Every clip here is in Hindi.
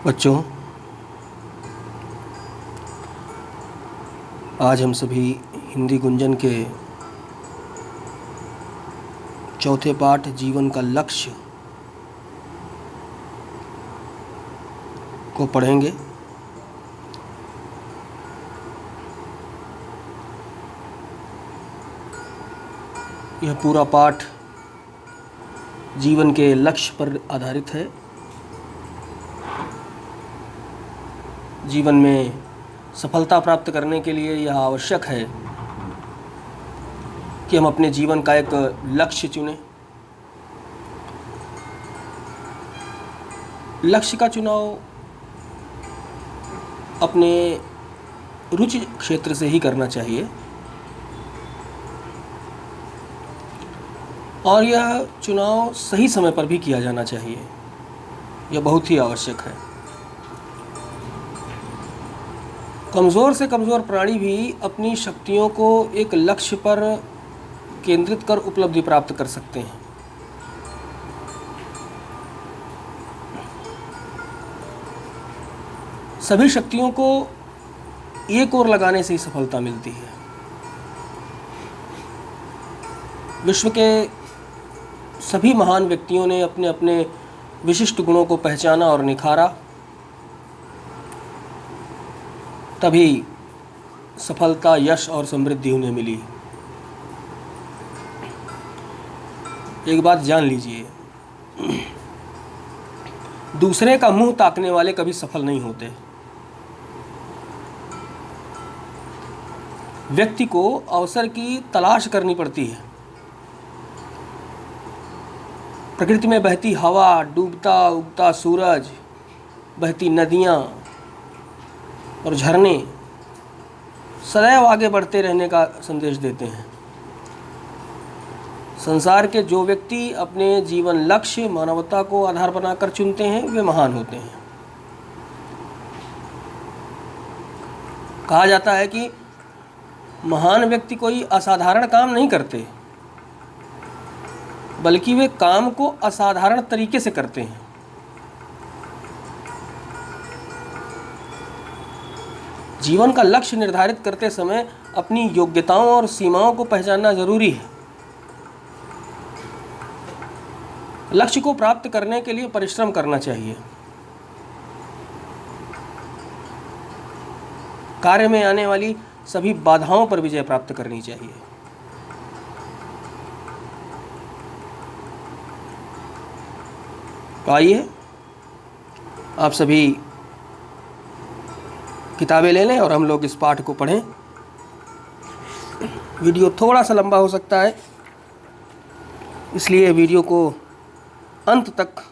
बच्चों, आज हम सभी हिंदी गुंजन के चौथे पाठ जीवन का लक्ष्य को पढ़ेंगे। यह पूरा पाठ जीवन के लक्ष्य पर आधारित है। जीवन में सफलता प्राप्त करने के लिए यह आवश्यक है कि हम अपने जीवन का एक लक्ष्य चुनें। लक्ष्य का चुनाव अपने रुचि क्षेत्र से ही करना चाहिए और यह चुनाव सही समय पर भी किया जाना चाहिए। यह बहुत ही आवश्यक है। कमज़ोर से कमज़ोर प्राणी भी अपनी शक्तियों को एक लक्ष्य पर केंद्रित कर उपलब्धि प्राप्त कर सकते हैं। सभी शक्तियों को एक ओर लगाने से ही सफलता मिलती है। विश्व के सभी महान व्यक्तियों ने अपने अपने विशिष्ट गुणों को पहचाना और निखारा, तभी सफलता, यश और समृद्धि उन्हें मिली। एक बात जान लीजिए, दूसरे का मुंह ताकने वाले कभी सफल नहीं होते। व्यक्ति को अवसर की तलाश करनी पड़ती है। प्रकृति में बहती हवा, डूबता उगता सूरज, बहती नदियाँ और झरने सदैव आगे बढ़ते रहने का संदेश देते हैं। संसार के जो व्यक्ति अपने जीवन लक्ष्य मानवता को आधार बनाकर चुनते हैं, वे महान होते हैं। कहा जाता है कि महान व्यक्ति कोई असाधारण काम नहीं करते, बल्कि वे काम को असाधारण तरीके से करते हैं। जीवन का लक्ष्य निर्धारित करते समय अपनी योग्यताओं और सीमाओं को पहचानना जरूरी है। लक्ष्य को प्राप्त करने के लिए परिश्रम करना चाहिए। कार्य में आने वाली सभी बाधाओं पर विजय प्राप्त करनी चाहिए। तो आइए आप सभी किताबें ले लें और हम लोग इस पाठ को पढ़ें। वीडियो थोड़ा सा लंबा हो सकता है, इसलिए वीडियो को अंत तक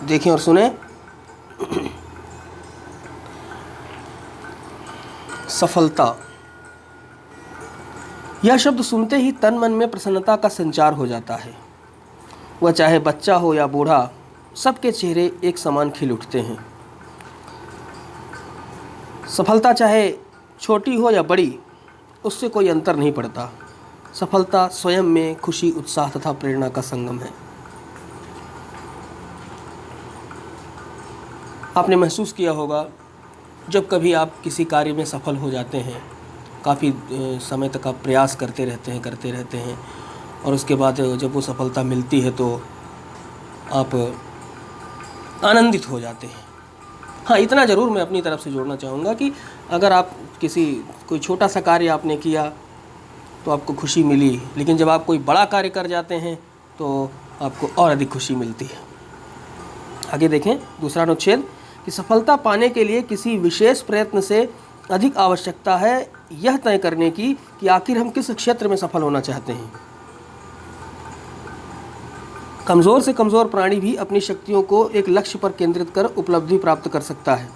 देखें और सुनें। सफलता, यह शब्द सुनते ही तन मन में प्रसन्नता का संचार हो जाता है। वह चाहे बच्चा हो या बूढ़ा, सबके चेहरे एक समान खिल उठते हैं। सफलता चाहे छोटी हो या बड़ी, उससे कोई अंतर नहीं पड़ता। सफलता स्वयं में खुशी, उत्साह तथा प्रेरणा का संगम है। आपने महसूस किया होगा, जब कभी आप किसी कार्य में सफल हो जाते हैं, काफ़ी समय तक आप प्रयास करते रहते हैं और उसके बाद जब वो सफलता मिलती है तो आप आनंदित हो जाते हैं। हाँ, इतना ज़रूर मैं अपनी तरफ से जोड़ना चाहूँगा कि अगर आप कोई छोटा सा कार्य आपने किया तो आपको खुशी मिली, लेकिन जब आप कोई बड़ा कार्य कर जाते हैं तो आपको और अधिक खुशी मिलती है। आगे देखें दूसरा अनुच्छेद कि सफलता पाने के लिए किसी विशेष प्रयत्न से अधिक आवश्यकता है यह तय करने की कि आखिर हम किस क्षेत्र में सफल होना चाहते हैं। कमज़ोर से कमज़ोर प्राणी भी अपनी शक्तियों को एक लक्ष्य पर केंद्रित कर उपलब्धि प्राप्त कर सकता है।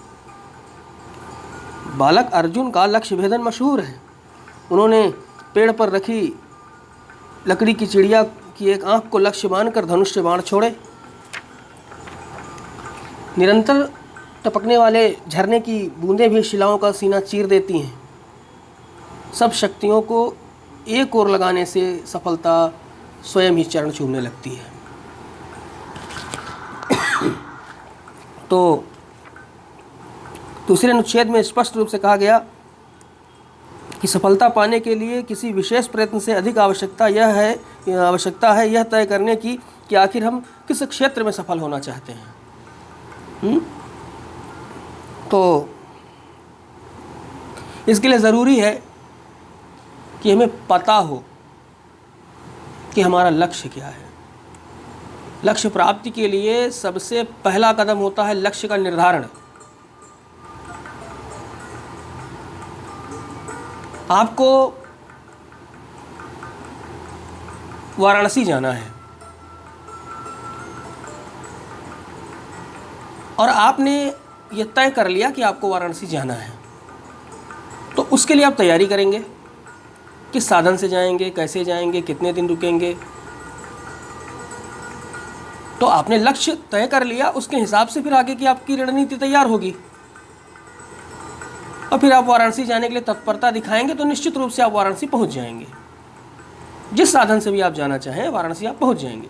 बालक अर्जुन का लक्ष्य भेदन मशहूर है। उन्होंने पेड़ पर रखी लकड़ी की चिड़िया की एक आंख को लक्ष्य मानकर धनुष से बाण छोड़े। निरंतर टपकने वाले झरने की बूंदें भी शिलाओं का सीना चीर देती हैं। सब शक्तियों को एक ओर लगाने से सफलता स्वयं ही चरण चूमने लगती है। तो दूसरे अनुच्छेद में स्पष्ट रूप से कहा गया कि सफलता पाने के लिए किसी विशेष प्रयत्न से अधिक आवश्यकता है यह तय करने की कि आखिर हम किस क्षेत्र में सफल होना चाहते हैं। तो इसके लिए ज़रूरी है कि हमें पता हो कि हमारा लक्ष्य क्या है। लक्ष्य प्राप्ति के लिए सबसे पहला कदम होता है लक्ष्य का निर्धारण। आपको वाराणसी जाना है और आपने यह तय कर लिया कि आपको वाराणसी जाना है, तो उसके लिए आप तैयारी करेंगे। किस साधन से जाएंगे, कैसे जाएंगे, कितने दिन रुकेंगे। तो आपने लक्ष्य तय कर लिया, उसके हिसाब से फिर आगे की आपकी रणनीति तैयार होगी और फिर आप वाराणसी जाने के लिए तत्परता दिखाएंगे तो निश्चित रूप से आप वाराणसी पहुंच जाएंगे। जिस साधन से भी आप जाना चाहें वाराणसी आप पहुंच जाएंगे।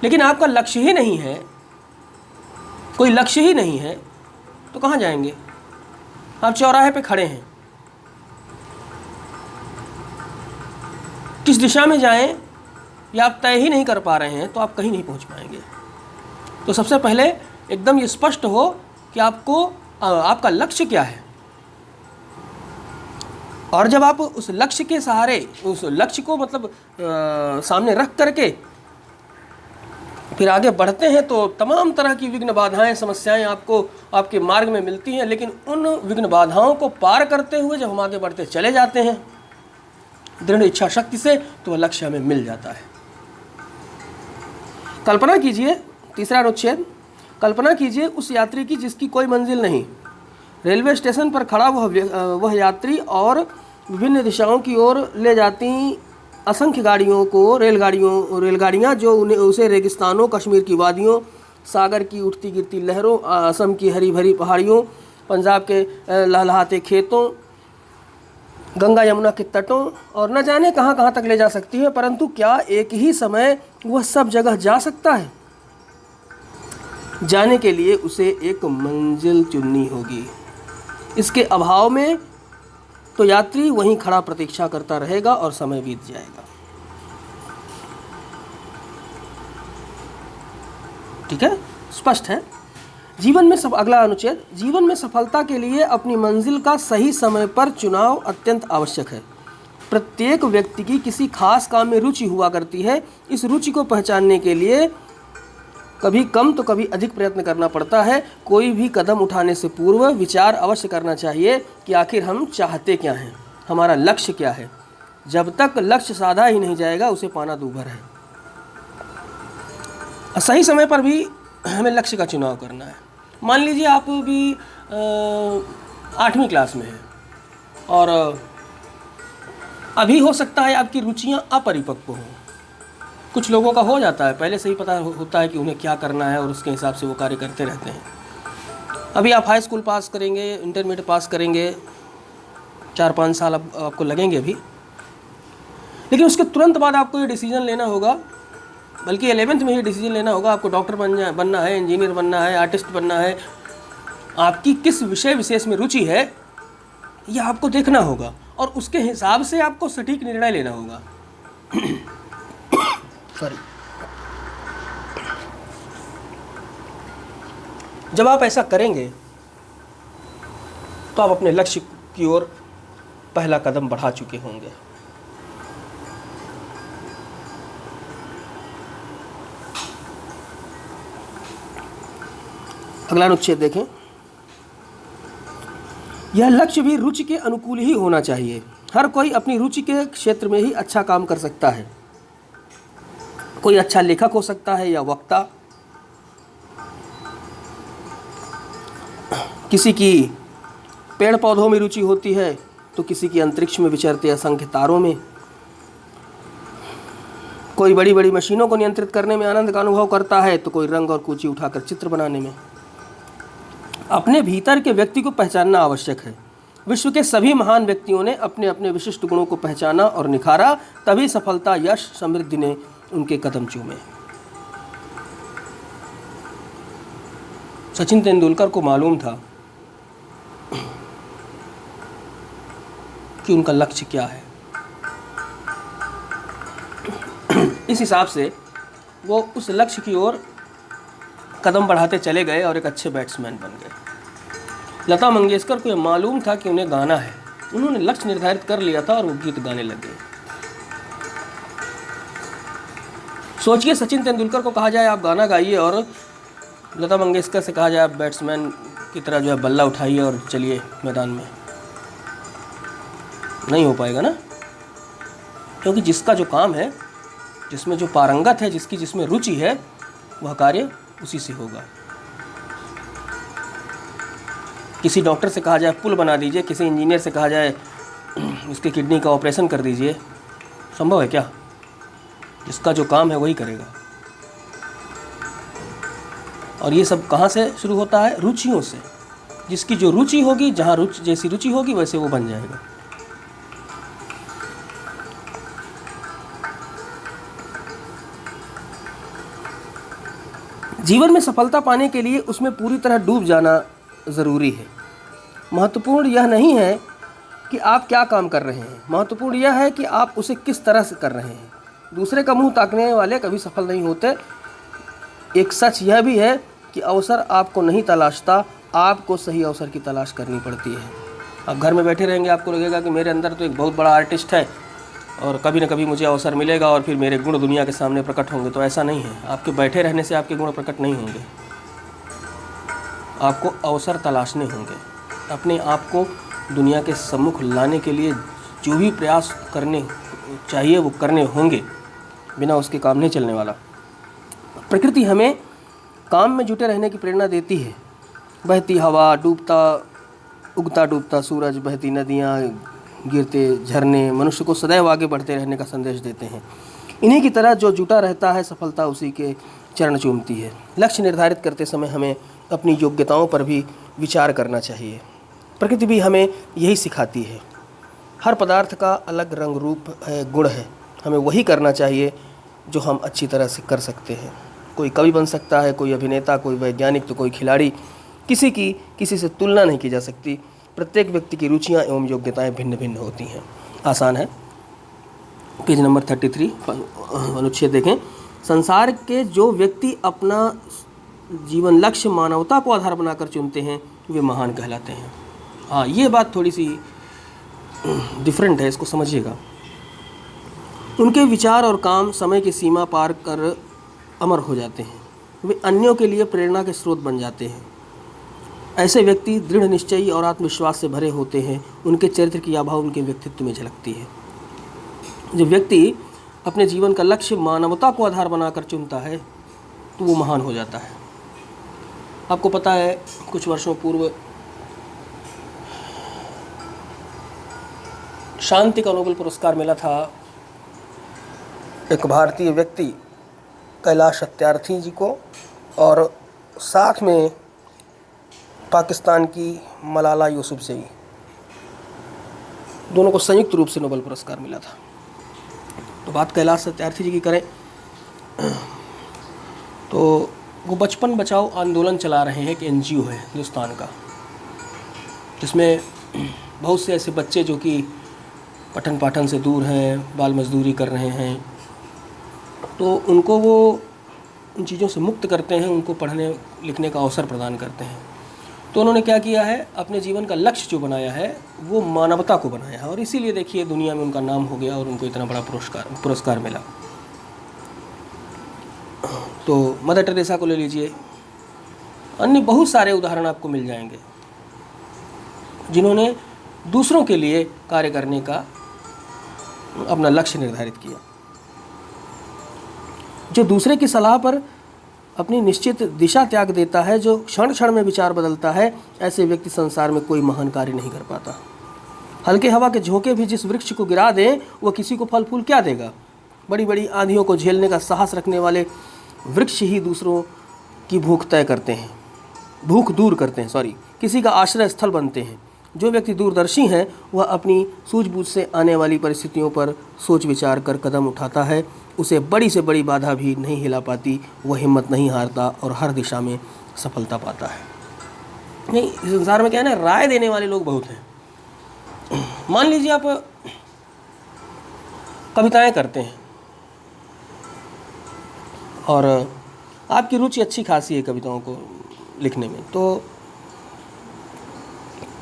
लेकिन आपका लक्ष्य ही नहीं है, कोई लक्ष्य ही नहीं है, तो कहाँ जाएंगे? आप चौराहे पे खड़े हैं, किस दिशा में जाएं या आप तय ही नहीं कर पा रहे हैं, तो आप कहीं नहीं पहुंच पाएंगे। तो सबसे पहले एकदम ये स्पष्ट हो कि आपका लक्ष्य क्या है। और जब आप उस लक्ष्य के सहारे, उस लक्ष्य को मतलब सामने रख करके फिर आगे बढ़ते हैं, तो तमाम तरह की विघ्न बाधाएं, समस्याएं आपको आपके मार्ग में मिलती हैं। लेकिन उन विघ्न बाधाओं को पार करते हुए जब हम आगे बढ़ते चले जाते हैं दृढ़ इच्छा शक्ति से, तो वह लक्ष्य हमें मिल जाता है। कल्पना कीजिए, तीसरा अनुच्छेद, कल्पना कीजिए उस यात्री की जिसकी कोई मंजिल नहीं। रेलवे स्टेशन पर खड़ा वह यात्री और विभिन्न दिशाओं की ओर ले जाती असंख्य रेलगाड़ियाँ जो उसे रेगिस्तानों, कश्मीर की वादियों, सागर की उठती गिरती लहरों, असम की हरी भरी पहाड़ियों, पंजाब के लहलहाते खेतों, गंगा यमुना के तटों और न जाने कहाँ कहाँ तक ले जा सकती है। परंतु क्या एक ही समय वह सब जगह जा सकता है? जाने के लिए उसे एक मंजिल चुननी होगी। इसके अभाव में तो यात्री वहीं खड़ा प्रतीक्षा करता रहेगा और समय बीत जाएगा। ठीक है, स्पष्ट है। अगला अनुच्छेद, जीवन में सफलता के लिए अपनी मंजिल का सही समय पर चुनाव अत्यंत आवश्यक है। प्रत्येक व्यक्ति की किसी खास काम में रुचि हुआ करती है। इस रुचि को पहचानने के लिए कभी कम तो कभी अधिक प्रयत्न करना पड़ता है। कोई भी कदम उठाने से पूर्व विचार अवश्य करना चाहिए कि आखिर हम चाहते क्या हैं, हमारा लक्ष्य क्या है। जब तक लक्ष्य साधा ही नहीं जाएगा उसे पाना दूभर है। सही समय पर भी हमें लक्ष्य का चुनाव करना है। मान लीजिए आप भी 8वीं क्लास में हैं और अभी हो सकता है आपकी रुचियाँ अपरिपक्व हों। कुछ लोगों का हो जाता है, पहले से ही पता होता है कि उन्हें क्या करना है और उसके हिसाब से वो कार्य करते रहते हैं। अभी आप हाई स्कूल पास करेंगे, इंटरमीडिएट पास करेंगे, 4-5 साल आपको लगेंगे अभी। लेकिन उसके तुरंत बाद आपको ये डिसीजन लेना होगा, बल्कि 11th में ही डिसीजन लेना होगा, आपको डॉक्टर बनना है, इंजीनियर बनना है, आर्टिस्ट बनना है। आपकी किस विषय विशेष में रुचि है यह आपको देखना होगा और उसके हिसाब से आपको सटीक निर्णय लेना होगा। सॉरी। जब आप ऐसा करेंगे तो आप अपने लक्ष्य की ओर पहला कदम बढ़ा चुके होंगे। अगला अनुच्छेद देखें। यह लक्ष्य भी रुचि के अनुकूल ही होना चाहिए। हर कोई अपनी रुचि के क्षेत्र में ही अच्छा काम कर सकता है। कोई अच्छा लेखक हो सकता है या वक्ता, किसी की पेड़ पौधों में रुचि होती है तो किसी की अंतरिक्ष में विचरते असंख्य तारों में, कोई बड़ी बड़ी मशीनों को नियंत्रित करने में आनंद का अनुभव करता है तो कोई रंग और कूची उठाकर चित्र बनाने में। अपने भीतर के व्यक्ति को पहचानना आवश्यक है। विश्व के सभी महान व्यक्तियों ने अपने अपने विशिष्ट गुणों को पहचाना और निखारा, तभी सफलता, यश, समृद्धि ने उनके कदम चूमे। सचिन तेंदुलकर को मालूम था कि उनका लक्ष्य क्या है। इस हिसाब से वो उस लक्ष्य की ओर कदम बढ़ाते चले गए और एक अच्छे बैट्समैन बन गए। लता मंगेशकर को यह मालूम था कि उन्हें गाना है। उन्होंने लक्ष्य निर्धारित कर लिया था और वो गीत गाने लग गए। सोचिए, सचिन तेंदुलकर को कहा जाए आप गाना गाइए और लता मंगेशकर से कहा जाए आप बैट्समैन की तरह जो है बल्ला उठाइए और चलिए मैदान में, नहीं हो पाएगा ना। क्योंकि जिसका जो काम है, जिसमें जो पारंगत है, जिसमें रुचि है, वह कार्य उसी से होगा। किसी डॉक्टर से कहा जाए पुल बना दीजिए, किसी इंजीनियर से कहा जाए उसके किडनी का ऑपरेशन कर दीजिए, संभव है क्या? जिसका जो काम है वही करेगा। और ये सब कहाँ से शुरू होता है? रुचियों से। जिसकी जो रुचि होगी, जहाँ जैसी रुचि होगी वैसे वो बन जाएगा। जीवन में सफलता पाने के लिए उसमें पूरी तरह डूब जाना ज़रूरी है। महत्वपूर्ण यह नहीं है कि आप क्या काम कर रहे हैं, महत्वपूर्ण यह है कि आप उसे किस तरह से कर रहे हैं। दूसरे का मुंह ताकने वाले कभी सफल नहीं होते। एक सच यह भी है कि अवसर आपको नहीं तलाशता, आपको सही अवसर की तलाश करनी पड़ती है। आप घर में बैठे रहेंगे, आपको लगेगा कि मेरे अंदर तो एक बहुत बड़ा आर्टिस्ट है और कभी न कभी मुझे अवसर मिलेगा और फिर मेरे गुण दुनिया के सामने प्रकट होंगे। तो ऐसा नहीं है। आपके बैठे रहने से आपके गुण प्रकट नहीं होंगे। आपको अवसर तलाशने होंगे। अपने आप को दुनिया के सम्मुख लाने के लिए जो भी प्रयास करने चाहिए वो करने होंगे, बिना उसके काम नहीं चलने वाला। प्रकृति हमें काम में जुटे रहने की प्रेरणा देती है। बहती हवा, उगता डूबता सूरज, बहती नदियाँ, गिरते झरने मनुष्य को सदैव आगे बढ़ते रहने का संदेश देते हैं। इन्हीं की तरह जो जुटा रहता है, सफलता उसी के चरण चूमती है। लक्ष्य निर्धारित करते समय हमें अपनी योग्यताओं पर भी विचार करना चाहिए। प्रकृति भी हमें यही सिखाती है। हर पदार्थ का अलग रंग रूप है, गुण है। हमें वही करना चाहिए जो हम अच्छी तरह से कर सकते हैं। कोई कवि बन सकता है, कोई अभिनेता, कोई वैज्ञानिक, तो कोई खिलाड़ी। किसी से तुलना नहीं की जा सकती। प्रत्येक व्यक्ति की रुचियाँ एवं योग्यताएं भिन्न भिन्न होती हैं। आसान है। पेज नंबर 33 अनुच्छेद देखें। संसार के जो व्यक्ति अपना जीवन लक्ष्य मानवता को आधार बनाकर चुनते हैं वे महान कहलाते हैं। हाँ, ये बात थोड़ी सी डिफरेंट है, इसको समझिएगा। उनके विचार और काम समय की सीमा पार कर अमर हो जाते हैं। वे अन्यों के लिए प्रेरणा के स्रोत बन जाते हैं। ऐसे व्यक्ति दृढ़ निश्चयी और आत्मविश्वास से भरे होते हैं। उनके चरित्र की आभा उनके व्यक्तित्व में झलकती है। जब व्यक्ति अपने जीवन का लक्ष्य मानवता को आधार बनाकर चुनता है तो वो महान हो जाता है। आपको पता है, कुछ वर्षों पूर्व शांति का नोबेल पुरस्कार मिला था एक भारतीय व्यक्ति कैलाश सत्यार्थी जी को, और साथ में पाकिस्तान की मलाला यूसुफजई, दोनों को संयुक्त रूप से नोबेल पुरस्कार मिला था। तो बात कैलाश सत्यार्थी जी की करें तो वो बचपन बचाओ आंदोलन चला रहे हैं। एक NGO है हिंदुस्तान का, जिसमें बहुत से ऐसे बच्चे जो कि पठन पाठन से दूर हैं, बाल मजदूरी कर रहे हैं, तो उनको वो उन चीज़ों से मुक्त करते हैं, उनको पढ़ने लिखने का अवसर प्रदान करते हैं। तो उन्होंने क्या किया है, अपने जीवन का लक्ष्य जो बनाया है वो मानवता को बनाया है, और इसीलिए देखिए दुनिया में उनका नाम हो गया और उनको इतना बड़ा पुरस्कार मिला। तो मदर टेरेसा को ले लीजिए, अन्य बहुत सारे उदाहरण आपको मिल जाएंगे जिन्होंने दूसरों के लिए कार्य करने का अपना लक्ष्य निर्धारित किया। जो दूसरे की सलाह पर अपनी निश्चित दिशा त्याग देता है, जो क्षण क्षण में विचार बदलता है, ऐसे व्यक्ति संसार में कोई महान कार्य नहीं कर पाता। हल्के हवा के झोंके भी जिस वृक्ष को गिरा दें वह किसी को फल फूल क्या देगा। बड़ी बड़ी आंधियों को झेलने का साहस रखने वाले वृक्ष ही दूसरों की भूख दूर करते हैं, किसी का आश्रय स्थल बनते हैं। जो व्यक्ति दूरदर्शी हैं वह अपनी सूझबूझ से आने वाली परिस्थितियों पर सोच विचार कर कदम उठाता है। उसे बड़ी से बड़ी बाधा भी नहीं हिला पाती, वह हिम्मत नहीं हारता और हर दिशा में सफलता पाता है। नहीं, इस संसार में क्या है ना, राय देने वाले लोग बहुत हैं। मान लीजिए आप कविताएं करते हैं और आपकी रुचि अच्छी खासी है कविताओं को लिखने में, तो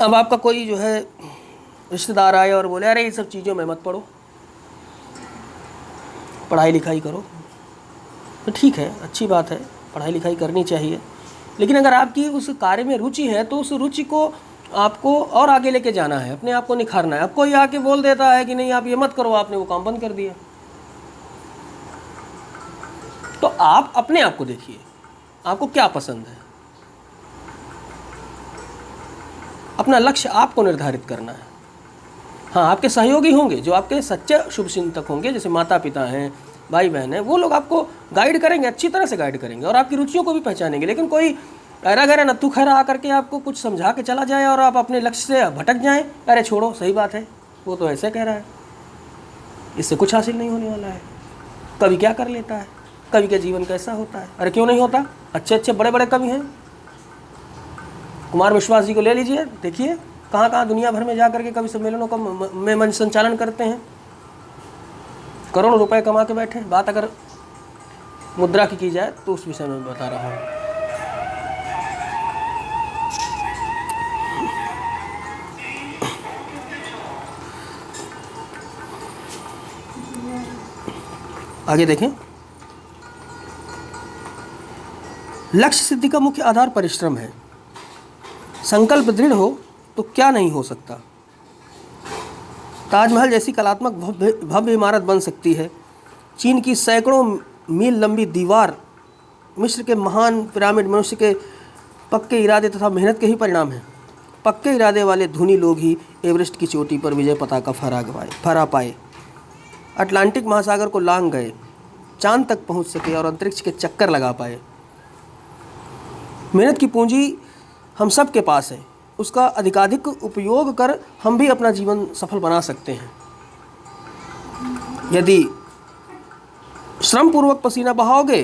अब आपका कोई जो है रिश्तेदार आए और बोले अरे ये सब चीज़ों में मत पढ़ो, पढ़ाई लिखाई करो, तो ठीक है, अच्छी बात है, पढ़ाई लिखाई करनी चाहिए। लेकिन अगर आपकी उस कार्य में रुचि है तो उस रुचि को आपको और आगे लेके जाना है, अपने आप को निखारना है। अब कोई आके बोल देता है कि नहीं आप ये मत करो, आपने वो काम बंद कर दिया, तो आप अपने आप को देखिए, आपको क्या पसंद है, अपना लक्ष्य आपको निर्धारित करना है। हाँ, आपके सहयोगी होंगे जो आपके सच्चे शुभचिंतक होंगे, जैसे माता पिता हैं, भाई बहन हैं, वो लोग आपको गाइड करेंगे, अच्छी तरह से गाइड करेंगे और आपकी रुचियों को भी पहचानेंगे। लेकिन कोई ऐरा गैरा नत्थू खैरा आकर के आपको कुछ समझा के चला जाए और आप अपने लक्ष्य से भटक जाएं, अरे छोड़ो, सही बात है, वो तो ऐसे कह रहा है, इससे कुछ हासिल नहीं होने वाला है। कवि क्या कर लेता है, कवि का जीवन कैसा होता है, अरे क्यों नहीं होता, अच्छे अच्छे बड़े बड़े कवि हैं। कुमार विश्वास जी को ले लीजिए, देखिए कहाँ कहाँ दुनिया भर में जा करके कवि सम्मेलनों का में मंच संचालन करते हैं, करोड़ों रुपए कमा के बैठे। बात अगर मुद्रा की जाए तो उस विषय में बता रहा हूँ। आगे देखें, लक्ष्य सिद्धि का मुख्य आधार परिश्रम है। संकल्प दृढ़ हो तो क्या नहीं हो सकता। ताजमहल जैसी कलात्मक भव्य इमारत बन सकती है। चीन की सैकड़ों मील लंबी दीवार, मिस्र के महान पिरामिड मनुष्य के पक्के इरादे तथा मेहनत के ही परिणाम हैं। पक्के इरादे वाले धुनी लोग ही एवरेस्ट की चोटी पर विजय पताका फहरा पाए, अटलांटिक महासागर को लांघ गए, चांद तक पहुंच सके और अंतरिक्ष के चक्कर लगा पाए। मेहनत की पूंजी हम सब के पास है, उसका अधिकाधिक उपयोग कर हम भी अपना जीवन सफल बना सकते हैं। यदि श्रमपूर्वक पसीना बहाओगे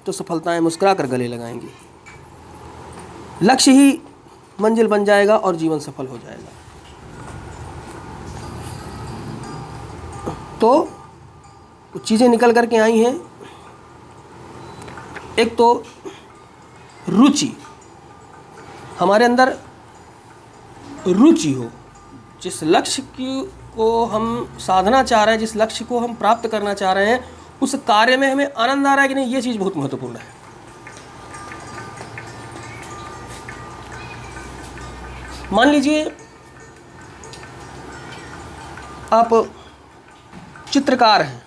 तो सफलताएं मुस्कुरा कर गले लगाएंगी। लक्ष्य ही मंजिल बन जाएगा और जीवन सफल हो जाएगा। तो कुछ चीज़ें निकल करके आई हैं। एक तो रुचि, हमारे अंदर रुचि हो, जिस लक्ष्य को हम साधना चाह रहे हैं, जिस लक्ष्य को हम प्राप्त करना चाह रहे हैं, उस कार्य में हमें आनंद आ रहा है कि नहीं, ये चीज़ बहुत महत्वपूर्ण है। मान लीजिए आप चित्रकार हैं,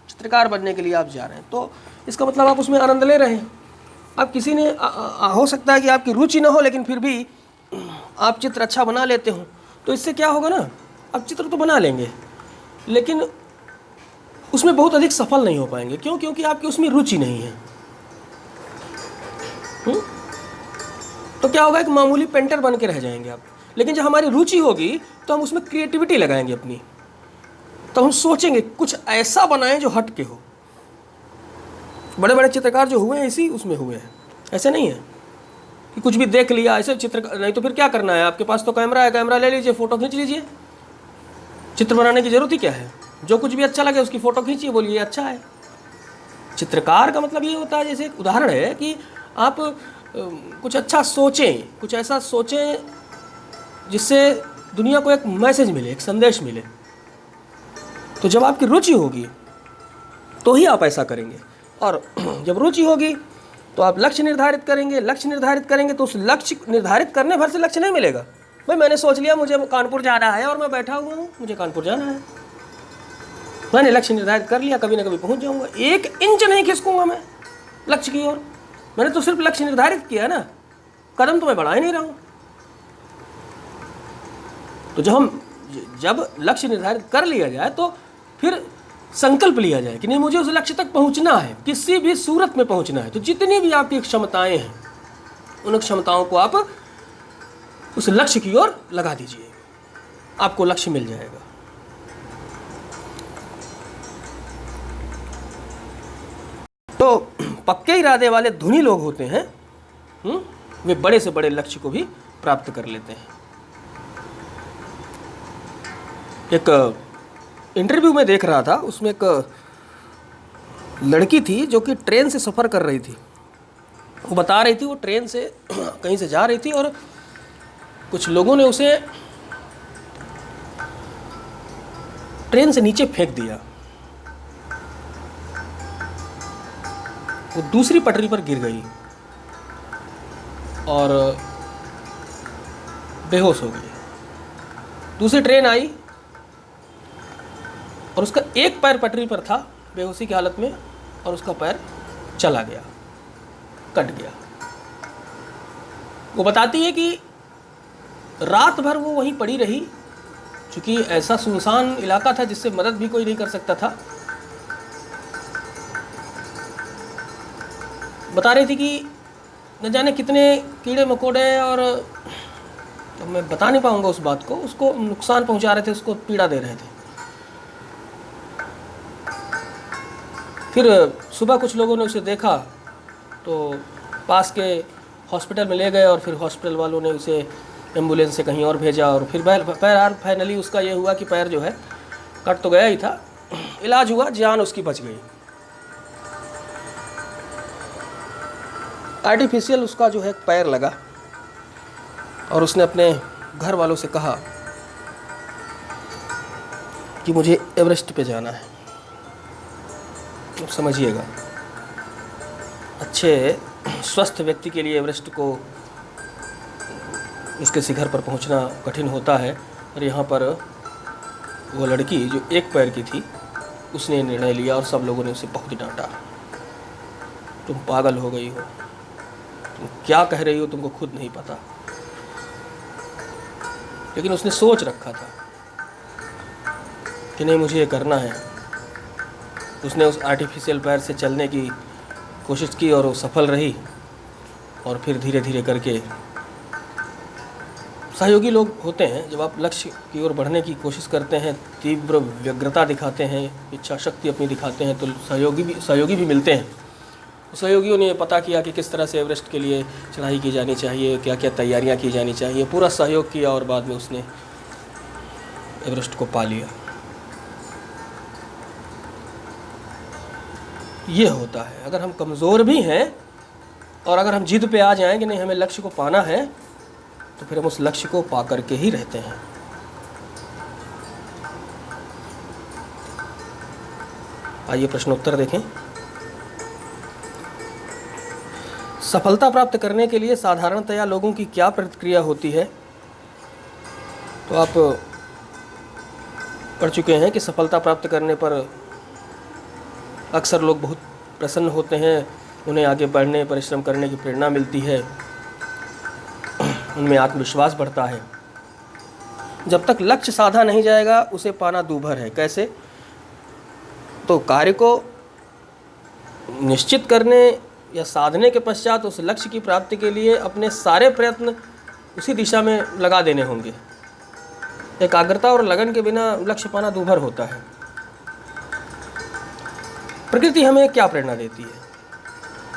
चित्रकार बनने के लिए आप जा रहे हैं, तो इसका मतलब आप उसमें आनंद ले रहे हैं। अब किसी ने हो सकता है कि आपकी रुचि ना हो, लेकिन फिर भी आप चित्र अच्छा बना लेते हो, तो इससे क्या होगा ना, आप चित्र तो बना लेंगे लेकिन उसमें बहुत अधिक सफल नहीं हो पाएंगे। क्यों? क्योंकि आपकी उसमें रुचि नहीं है। तो क्या होगा, एक मामूली पेंटर बन के रह जाएंगे आप। लेकिन जब हमारी रुचि होगी तो हम उसमें क्रिएटिविटी लगाएंगे अपनी, तो हम सोचेंगे कुछ ऐसा बनाएं जो हट के हो। बड़े बड़े चित्रकार जो हुए हैं इसी उसमें हुए हैं, ऐसे नहीं है कि कुछ भी देख लिया ऐसे चित्र, नहीं तो फिर क्या करना है, आपके पास तो कैमरा है, कैमरा ले लीजिए, फ़ोटो खींच लीजिए। चित्र बनाने की ज़रूरत ही क्या है, जो कुछ भी अच्छा लगे उसकी फ़ोटो खींचिए, बोलिए अच्छा है। चित्रकार का मतलब ये होता है, जैसे एक उदाहरण है कि आप कुछ अच्छा सोचें, कुछ ऐसा सोचें जिससे दुनिया को एक मैसेज मिले, एक संदेश मिले। तो जब आपकी रुचि होगी तो ही आप ऐसा करेंगे, और जब रुचि होगी तो आप लक्ष्य निर्धारित करेंगे। लक्ष्य निर्धारित करेंगे तो उस लक्ष्य निर्धारित करने भर से लक्ष्य नहीं मिलेगा। भाई मैंने सोच लिया मुझे कानपुर जाना है और मैं बैठा हुआ हूँ, मुझे कानपुर जाना है, मैंने लक्ष्य निर्धारित कर लिया, कभी ना कभी पहुँच जाऊँगा। 1 इंच नहीं खिसकूँगा मैं लक्ष्य की ओर, मैंने तो सिर्फ लक्ष्य निर्धारित किया ना, कदम तो मैं बढ़ा ही नहीं रहा हूँ। तो जब लक्ष्य निर्धारित कर लिया जाए तो फिर संकल्प लिया जाए कि नहीं मुझे उस लक्ष्य तक पहुंचना है, किसी भी सूरत में पहुंचना है। तो जितनी भी आपकी क्षमताएं हैं उन क्षमताओं को आप उस लक्ष्य की ओर लगा दीजिए, आपको लक्ष्य मिल जाएगा। तो पक्के इरादे वाले धुनी लोग होते हैं, वे बड़े से बड़े लक्ष्य को भी प्राप्त कर लेते हैं। एक इंटरव्यू में देख रहा था, उसमें एक लड़की थी जो कि ट्रेन से सफ़र कर रही थी। वो बता रही थी वो ट्रेन से कहीं से जा रही थी और कुछ लोगों ने उसे ट्रेन से नीचे फेंक दिया। वो दूसरी पटरी पर गिर गई और बेहोश हो गई। दूसरी ट्रेन आई और उसका एक पैर पटरी पर था बेहोशी की हालत में और उसका पैर चला गया, कट गया। वो बताती है कि रात भर वो वहीं पड़ी रही, क्योंकि ऐसा सुनसान इलाका था जिससे मदद भी कोई नहीं कर सकता था। बता रही थी कि न जाने कितने कीड़े मकोड़े, और तो मैं बता नहीं पाऊंगा उस बात को, उसको नुकसान पहुंचा रहे थे, उसको पीड़ा दे रहे थे। फिर सुबह कुछ लोगों ने उसे देखा तो पास के हॉस्पिटल में ले गए और फिर हॉस्पिटल वालों ने उसे एम्बुलेंस से कहीं और भेजा और फिर पैर फाइनली उसका ये हुआ कि पैर जो है कट तो गया ही था, इलाज हुआ, जान उसकी बच गई। आर्टिफिशियल उसका जो है पैर लगा और उसने अपने घर वालों से कहा कि मुझे एवरेस्ट पे जाना है। अब समझिएगा, अच्छे स्वस्थ व्यक्ति के लिए एवरेस्ट को उसके शिखर पर पहुंचना कठिन होता है, और यहाँ पर वो लड़की जो एक पैर की थी उसने निर्णय लिया और सब लोगों ने उसे बहुत डांटा। तुम पागल हो गई हो, तुम क्या कह रही हो, तुमको खुद नहीं पता। लेकिन उसने सोच रखा था कि नहीं, मुझे ये करना है। उसने उस आर्टिफिशियल पैर से चलने की कोशिश की और वो सफल रही। और फिर धीरे धीरे करके सहयोगी लोग होते हैं, जब आप लक्ष्य की ओर बढ़ने की कोशिश करते हैं, तीव्र व्यग्रता दिखाते हैं, इच्छा शक्ति अपनी दिखाते हैं, तो सहयोगी भी मिलते हैं। सहयोगियों ने पता किया कि किस तरह से एवरेस्ट के लिए चढ़ाई की जानी चाहिए, क्या क्या तैयारियां की जानी चाहिए, पूरा सहयोग किया और बाद में उसने एवरेस्ट को पा लिया। ये होता है, अगर हम कमज़ोर भी हैं और अगर हम जिद पे आ जाएं कि नहीं हमें लक्ष्य को पाना है, तो फिर हम उस लक्ष्य को पा करके ही रहते हैं। आइए प्रश्नोत्तर देखें। सफलता प्राप्त करने के लिए साधारणतया लोगों की क्या प्रतिक्रिया होती है? तो आप पढ़ चुके हैं कि सफलता प्राप्त करने पर अक्सर लोग बहुत प्रसन्न होते हैं, उन्हें आगे बढ़ने, परिश्रम करने की प्रेरणा मिलती है, उनमें आत्मविश्वास बढ़ता है। जब तक लक्ष्य साधा नहीं जाएगा उसे पाना दूभर है। कैसे? तो कार्य को निश्चित करने या साधने के पश्चात उस लक्ष्य की प्राप्ति के लिए अपने सारे प्रयत्न उसी दिशा में लगा देने होंगे। एकाग्रता और लगन के बिना लक्ष्य पाना दूभर होता है। प्रकृति हमें क्या प्रेरणा देती है?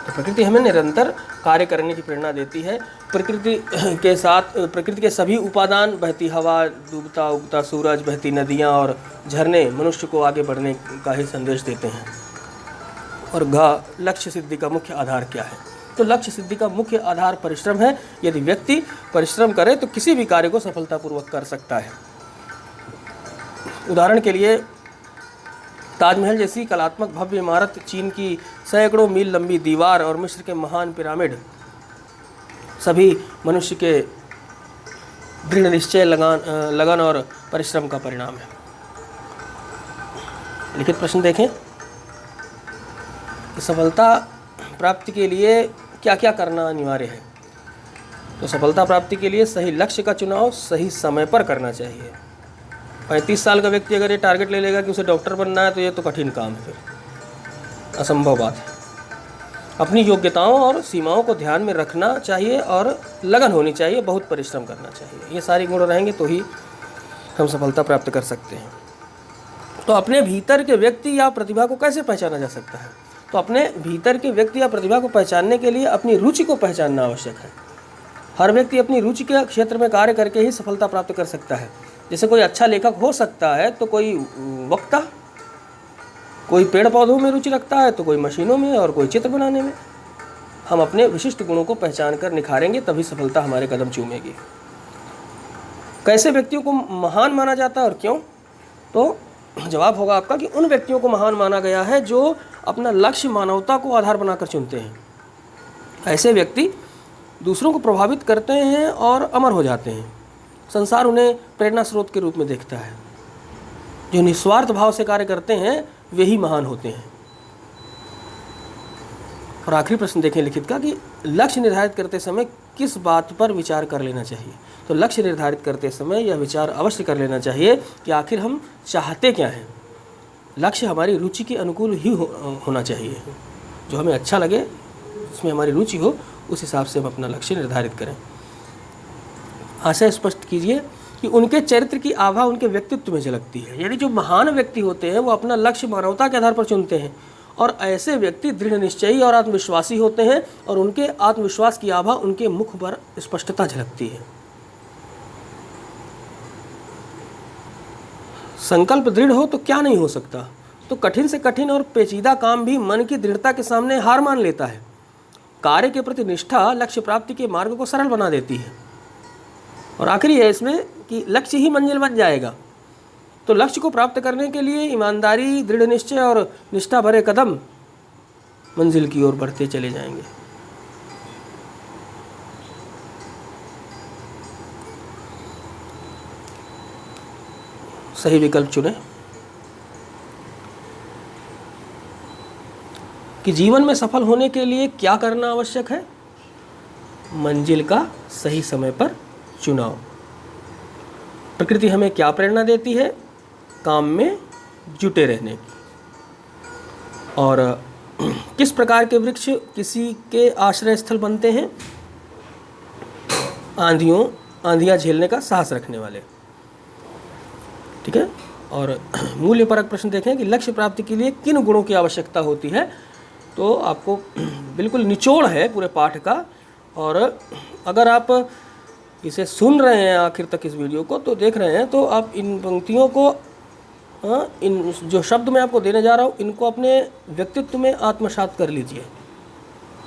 तो प्रकृति हमें निरंतर कार्य करने की प्रेरणा देती है। प्रकृति के सभी उपादान, बहती हवा, डूबता उगता सूरज, बहती नदियाँ और झरने मनुष्य को आगे बढ़ने का ही संदेश देते हैं। और लक्ष्य सिद्धि का मुख्य आधार क्या है? तो लक्ष्य सिद्धि का मुख्य आधार परिश्रम है। यदि व्यक्ति परिश्रम करे तो किसी भी कार्य को सफलतापूर्वक कर सकता है। उदाहरण के लिए ताजमहल जैसी कलात्मक भव्य इमारत, चीन की सैकड़ों मील लंबी दीवार और मिस्र के महान पिरामिड सभी मनुष्य के दृढ़ निश्चय, लगन और परिश्रम का परिणाम है। लिखित प्रश्न देखें कि सफलता प्राप्ति के लिए क्या क्या करना अनिवार्य है? तो सफलता प्राप्ति के लिए सही लक्ष्य का चुनाव सही समय पर करना चाहिए। 35 साल का व्यक्ति अगर ये टारगेट ले लेगा कि उसे डॉक्टर बनना है, तो ये तो कठिन काम है, फिर असंभव बात है। अपनी योग्यताओं और सीमाओं को ध्यान में रखना चाहिए और लगन होनी चाहिए, बहुत परिश्रम करना चाहिए। ये सारे गुण रहेंगे तो ही हम सफलता प्राप्त कर सकते हैं। तो अपने भीतर के व्यक्ति या प्रतिभा को कैसे पहचाना जा सकता है? तो अपने भीतर के व्यक्ति या प्रतिभा को पहचानने के लिए अपनी रुचि को पहचानना आवश्यक है। हर व्यक्ति अपनी रुचि के क्षेत्र में कार्य करके ही सफलता प्राप्त कर सकता है। जैसे कोई अच्छा लेखक हो सकता है तो कोई वक्ता, कोई पेड़ पौधों में रुचि रखता है तो कोई मशीनों में, और कोई चित्र बनाने में। हम अपने विशिष्ट गुणों को पहचान कर निखारेंगे तभी सफलता हमारे कदम चूमेगी। कैसे व्यक्तियों को महान माना जाता है और क्यों? तो जवाब होगा आपका कि उन व्यक्तियों को महान माना गया है जो अपना लक्ष्य मानवता को आधार बनाकर चुनते हैं। ऐसे व्यक्ति दूसरों को प्रभावित करते हैं और अमर हो जाते हैं। संसार उन्हें प्रेरणा स्रोत के रूप में देखता है। जो निस्वार्थ भाव से कार्य करते हैं वे ही महान होते हैं। और आखिरी प्रश्न देखें लिखित का कि लक्ष्य निर्धारित करते समय किस बात पर विचार कर लेना चाहिए? तो लक्ष्य निर्धारित करते समय यह विचार अवश्य कर लेना चाहिए कि आखिर हम चाहते क्या हैं। लक्ष्य हमारी रुचि के अनुकूल ही होना चाहिए। जो हमें अच्छा लगे, उसमें हमारी रुचि हो, उस हिसाब से हम अपना लक्ष्य निर्धारित करें। आशय स्पष्ट कीजिए कि उनके चरित्र की आभा उनके व्यक्तित्व में झलकती है। यानी जो महान व्यक्ति होते हैं वो अपना लक्ष्य मानवता के आधार पर चुनते हैं, और ऐसे व्यक्ति दृढ़ निश्चयी और आत्मविश्वासी होते हैं, और उनके आत्मविश्वास की आभा उनके मुख पर स्पष्टता झलकती है। संकल्प दृढ़ हो तो क्या नहीं हो सकता। तो कठिन से कठिन और पेचीदा काम भी मन की दृढ़ता के सामने हार मान लेता है। कार्य के प्रति निष्ठा लक्ष्य प्राप्ति के मार्ग को सरल बना देती है। और आखिरी है इसमें कि लक्ष्य ही मंजिल बन जाएगा। तो लक्ष्य को प्राप्त करने के लिए ईमानदारी, दृढ़ निश्चय और निष्ठा भरे कदम मंजिल की ओर बढ़ते चले जाएंगे। सही विकल्प चुनें कि जीवन में सफल होने के लिए क्या करना आवश्यक है? मंजिल का सही समय पर चुनाव। प्रकृति हमें क्या प्रेरणा देती है? काम में जुटे रहने की। और किस प्रकार के वृक्ष किसी के आश्रय स्थल बनते हैं? आंधियाँ झेलने का साहस रखने वाले। ठीक है। और मूल्यपरक प्रश्न देखें कि लक्ष्य प्राप्ति के लिए किन गुणों की आवश्यकता होती है। तो आपको बिल्कुल निचोड़ है पूरे पाठ का। और अगर आप इसे सुन रहे हैं आखिर तक इस वीडियो को, तो देख रहे हैं, तो आप इन पंक्तियों को, इन जो शब्द मैं आपको देने जा रहा हूँ, इनको अपने व्यक्तित्व में आत्मसात कर लीजिए।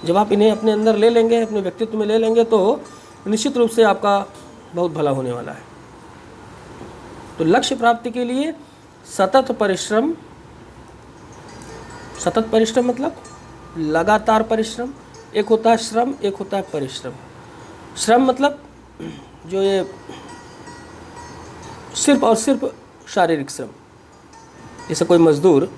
जब आप इन्हें अपने अंदर ले लेंगे, अपने व्यक्तित्व में ले लेंगे, तो निश्चित रूप से आपका बहुत भला होने वाला है। तो लक्ष्य प्राप्ति के लिए सतत परिश्रम मतलब लगातार परिश्रम। एक होता है श्रम, एक होता है परिश्रम। श्रम मतलब जो ये सिर्फ और सिर्फ शारीरिक श्रम। जैसे कोई मजदूर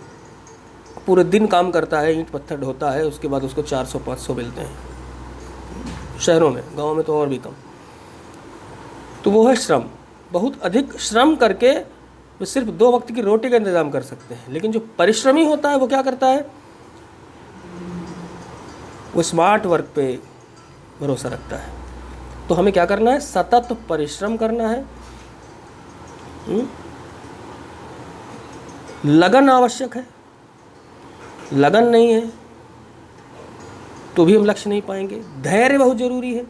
पूरे दिन काम करता है, ईंट पत्थर ढोता है, उसके बाद उसको 400-500 मिलते हैं शहरों में, गाँव में तो और भी कम। तो वो है श्रम। बहुत अधिक श्रम करके वो सिर्फ 2 वक्त की रोटी का इंतज़ाम कर सकते हैं। लेकिन जो परिश्रमी होता है वो क्या करता है? वो स्मार्ट वर्क पे भरोसा रखता है। तो हमें क्या करना है? सतत परिश्रम करना है। लगन आवश्यक है। लगन नहीं है तो भी हम लक्ष्य नहीं पाएंगे। धैर्य बहुत ज़रूरी है।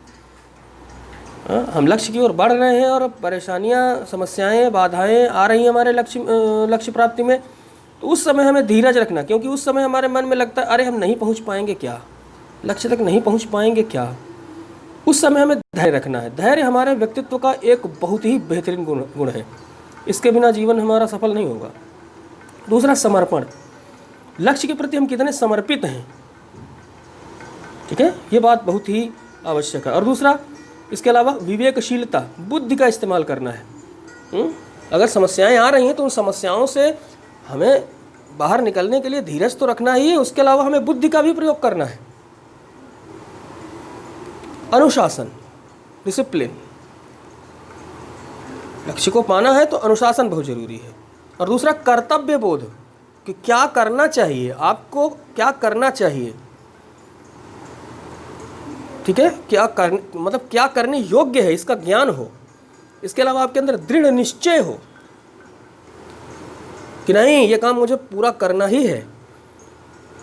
हम लक्ष्य की ओर बढ़ रहे हैं और परेशानियां, समस्याएं, बाधाएं आ रही हैं हमारे लक्ष्य प्राप्ति में, तो उस समय हमें धीरज रखना। क्योंकि उस समय हमारे मन में लगता है अरे हम नहीं पहुंच पाएंगे क्या, लक्ष्य तक नहीं पहुंच पाएंगे क्या। उस समय हमें धैर्य रखना है। धैर्य हमारे व्यक्तित्व का एक बहुत ही बेहतरीन गुण है। इसके बिना जीवन हमारा सफल नहीं होगा। दूसरा, समर्पण। लक्ष्य के प्रति हम कितने समर्पित हैं, ठीक है, ये बात बहुत ही आवश्यक है। और दूसरा, इसके अलावा विवेकशीलता, बुद्धि का इस्तेमाल करना है। अगर समस्याएं आ रही हैं तो उन समस्याओं से हमें बाहर निकलने के लिए धीरज तो रखना ही है, उसके अलावा हमें बुद्धि का भी प्रयोग करना है। अनुशासन, डिसिप्लिन। लक्ष्य को पाना है तो अनुशासन बहुत जरूरी है। और दूसरा, कर्तव्य बोध, कि क्या करना चाहिए, आपको क्या करना चाहिए, ठीक है, क्या करने योग्य है, इसका ज्ञान हो। इसके अलावा आपके अंदर दृढ़ निश्चय हो कि नहीं, ये काम मुझे पूरा करना ही है।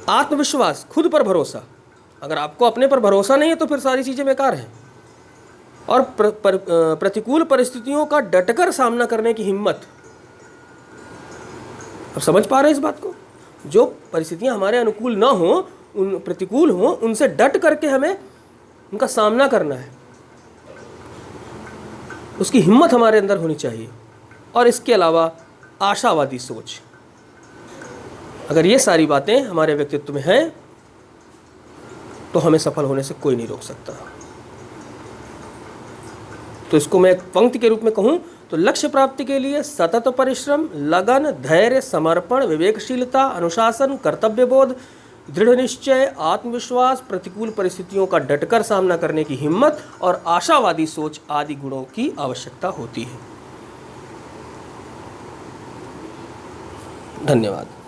आत्मविश्वास, खुद पर भरोसा। अगर आपको अपने पर भरोसा नहीं है तो फिर सारी चीज़ें बेकार हैं। और प्रतिकूल परिस्थितियों का डटकर सामना करने की हिम्मत। अब समझ पा रहे हैं इस बात को? जो परिस्थितियां हमारे अनुकूल ना हो, उन प्रतिकूल हो, उनसे डट करके हमें उनका सामना करना है, उसकी हिम्मत हमारे अंदर होनी चाहिए। और इसके अलावा आशावादी सोच, अगर ये सारी बातें हमारे व्यक्तित्व में हैं तो हमें सफल होने से कोई नहीं रोक सकता। तो इसको मैं एक पंक्ति के रूप में कहूं तो लक्ष्य प्राप्ति के लिए सतत परिश्रम, लगन, धैर्य, समर्पण, विवेकशीलता, अनुशासन, कर्तव्यबोध, दृढ़ निश्चय, आत्मविश्वास, प्रतिकूल परिस्थितियों का डटकर सामना करने की हिम्मत और आशावादी सोच आदि गुणों की आवश्यकता होती है। धन्यवाद।